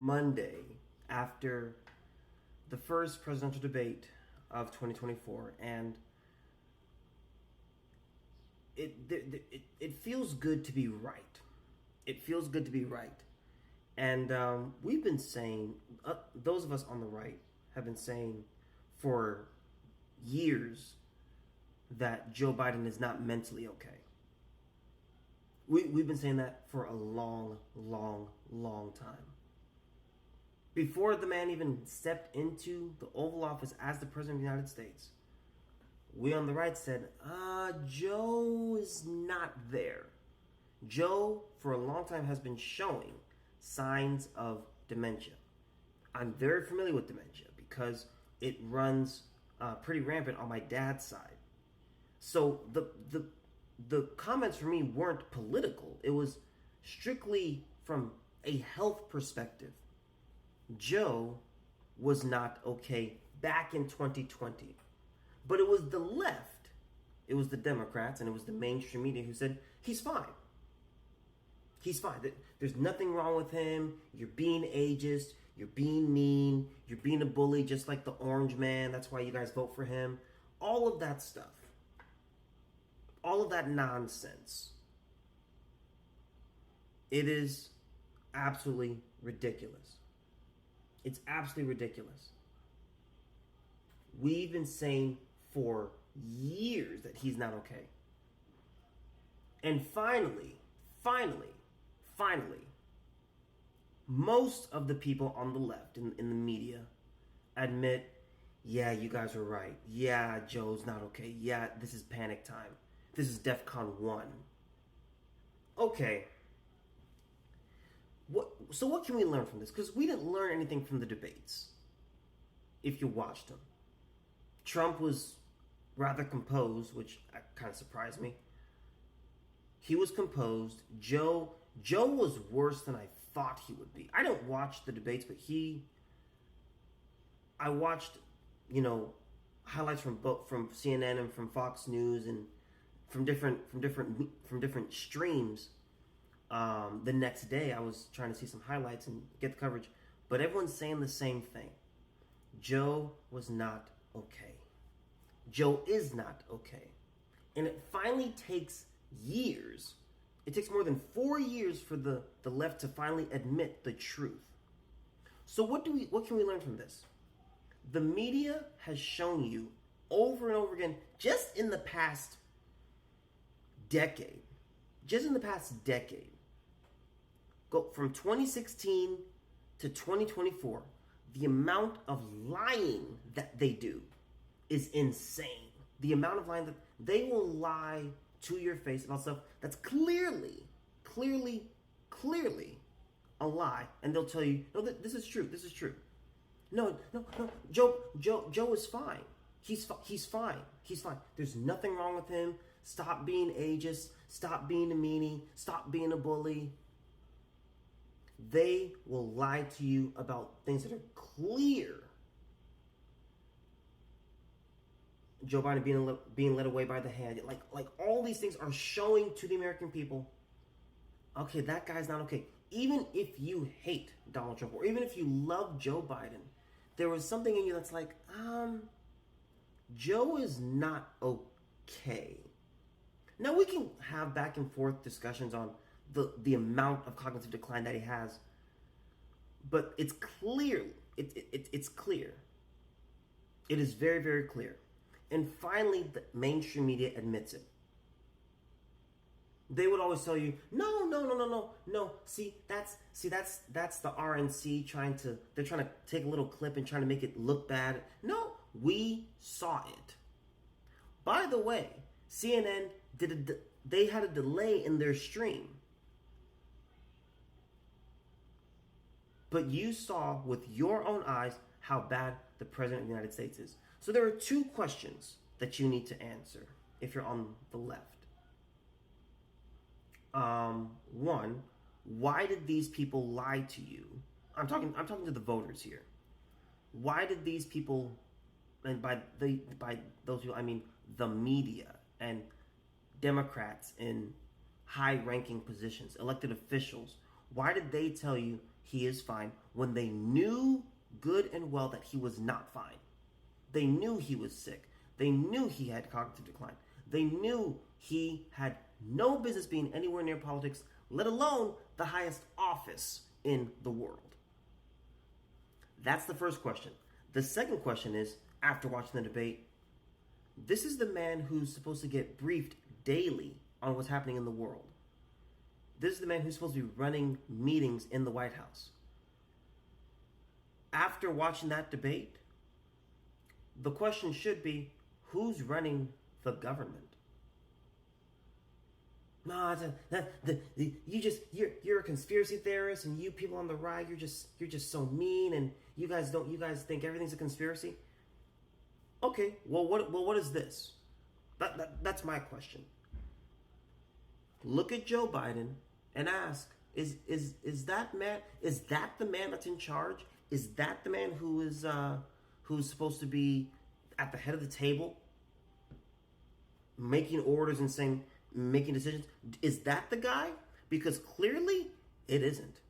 Monday after the first presidential debate of 2024, and it feels good to be right. It feels good to be right, and we've been saying, those of us on the right have been saying for years that Joe Biden is not mentally okay. We've been saying that for a long, long, long time. Before the man even stepped into the Oval Office as the President of the United States, we on the right said, Joe is not there. Joe, for a long time, has been showing signs of dementia. I'm very familiar with dementia because it runs pretty rampant on my dad's side. So the comments for me weren't political. It was strictly from a health perspective. Joe was not okay back in 2020. But it was the left, it was the Democrats, and it was the mainstream media who said, he's fine. He's fine. There's nothing wrong with him. You're being ageist. You're being mean. You're being a bully just like the orange man. That's why you guys vote for him. All of that stuff. All of that nonsense. It is absolutely ridiculous. It's absolutely ridiculous. We've been saying for years that he's not okay. And finally, most of the people on the left in the media admit, yeah, you guys are right. Yeah, Joe's not okay. Yeah, this is panic time. This is DEFCON 1. Okay. So what can we learn from this? Because we didn't learn anything from the debates, if you watched them. Trump was rather composed, which kind of surprised me. He was composed. Joe was worse than I thought he would be. I don't watch the debates, but I watched, highlights from CNN and from Fox News and from different streams. The next day, I was trying to see some highlights and get the coverage, but everyone's saying the same thing. Joe was not okay. Joe is not okay. And it finally takes years. It takes more than 4 years for the left to finally admit the truth. So what can we learn from this? The media has shown you over and over again, just in the past decade, go from 2016 to 2024, the amount of lying that they do is insane. The amount of lying that they will lie to your face about stuff that's clearly a lie, and they'll tell you, no, this is true. No, Joe is fine. He's fine. There's nothing wrong with him. Stop being ageist. Stop being a meanie. Stop being a bully. They will lie to you about things that are clear. Joe Biden being led away by the hand. Like all these things are showing to the American people, okay, that guy's not okay. Even if you hate Donald Trump, or even if you love Joe Biden, there was something in you that's like, Joe is not okay. Now, we can have back and forth discussions on the amount of cognitive decline that he has, but it's clear. It's clear. It is very, very clear. And finally, the mainstream media admits it. They would always tell you, no. See, that's the RNC they're trying to take a little clip and trying to make it look bad. No, we saw it. By the way, CNN they had a delay in their stream. But you saw with your own eyes how bad the President of the United States is. So there are two questions that you need to answer if you're on the left. One, why did these people lie to you? I'm talking to the voters here. Why did these people, and by those people I mean the media and Democrats in high-ranking positions, elected officials, why did they tell you he is fine when they knew good and well that he was not fine. They knew he was sick. They knew he had cognitive decline. They knew he had no business being anywhere near politics, let alone the highest office in the world. That's the first question. The second question is, after watching the debate, this is the man who's supposed to get briefed daily on what's happening in the world. This is the man who's supposed to be running meetings in the White House. After watching that debate, the question should be, who's running the government? No, you're a conspiracy theorist, and you people on the right, you're just so mean, and you guys think everything's a conspiracy. Okay, well what is this? That's my question. Look at Joe Biden and ask, is that the man that's in charge? Is that the man who's supposed to be at the head of the table, making orders and making decisions? Is that the guy? Because clearly it isn't.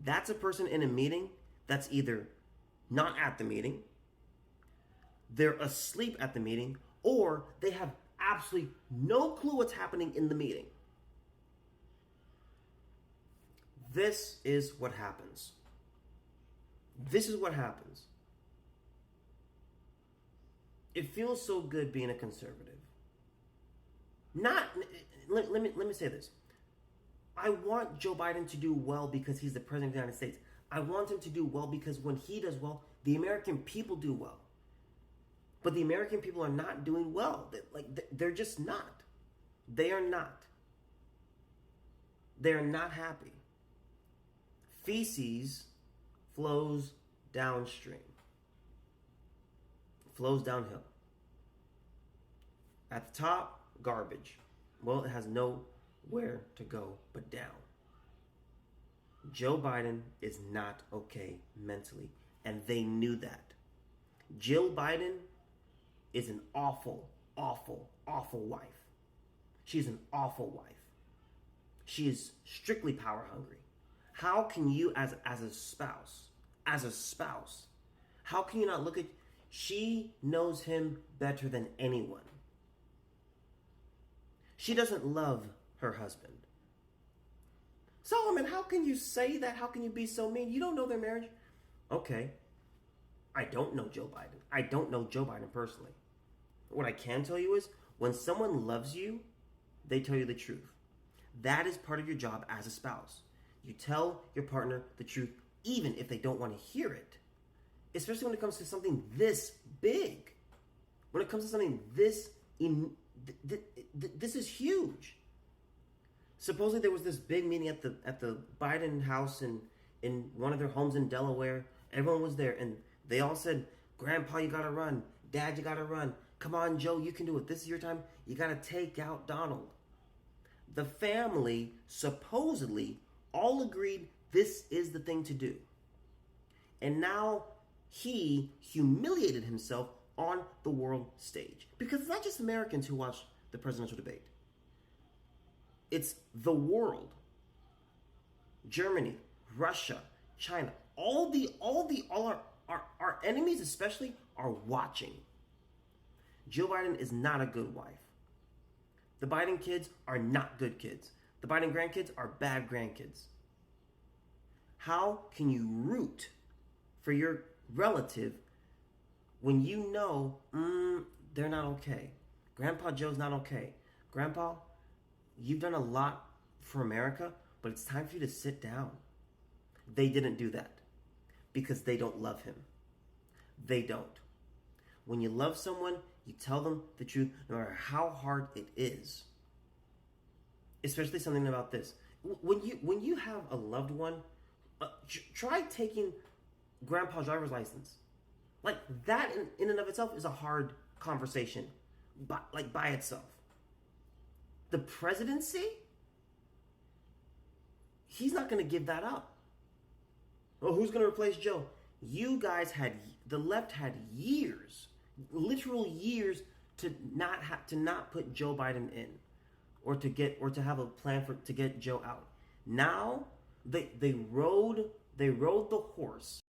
That's a person in a meeting that's either not at the meeting, they're asleep at the meeting, or they have absolutely no clue what's happening in the meeting. This is what happens. This is what happens. It feels so good being a conservative. Let me say this. I want Joe Biden to do well because he's the president of the United States. I want him to do well because when he does well, the American people do well. But the American people are not doing well. They're just not. They are not. They are not happy. Feces flows downstream. Flows downhill. At the top, garbage. Well, it has nowhere to go but down. Joe Biden is not okay mentally, and they knew that. Jill Biden is an awful, awful, awful wife. She's an awful wife. She is strictly power hungry. How can you, as a spouse, how can you not look at, she knows him better than anyone. She doesn't love her husband. Solomon, how can you say that? How can you be so mean? You don't know their marriage. Okay, I don't know Joe Biden. I don't know Joe Biden personally. What I can tell you is, when someone loves you, they tell you the truth. That is part of your job as a spouse. You tell your partner the truth, even if they don't want to hear it. Especially when it comes to something this big. When it comes to something this is huge. Supposedly there was this big meeting at the Biden house in one of their homes in Delaware. Everyone was there, and they all said, "Grandpa, you gotta run. Dad, you gotta run. Come on, Joe, you can do it. This is your time. You gotta take out Donald." The family supposedly all agreed this is the thing to do. And now he humiliated himself on the world stage. Because it's not just Americans who watch the presidential debate. It's the world. Germany, Russia, China, all our enemies especially are watching. Joe Biden is not a good wife. The Biden kids are not good kids. The Biden grandkids are bad grandkids. How can you root for your relative when you know they're not okay? Grandpa Joe's not okay. Grandpa, you've done a lot for America, but it's time for you to sit down. They didn't do that because they don't love him. They don't. When you love someone, you tell them the truth, no matter how hard it is. Especially something about this. When you have a loved one, try taking Grandpa's driver's license. Like that in and of itself is a hard conversation, by itself. The presidency, he's not going to give that up. Well, who's going to replace Joe? You guys the left had years, literal years, to not put Joe Biden in, or to have a plan to get Joe out. Now they rode They rode the horse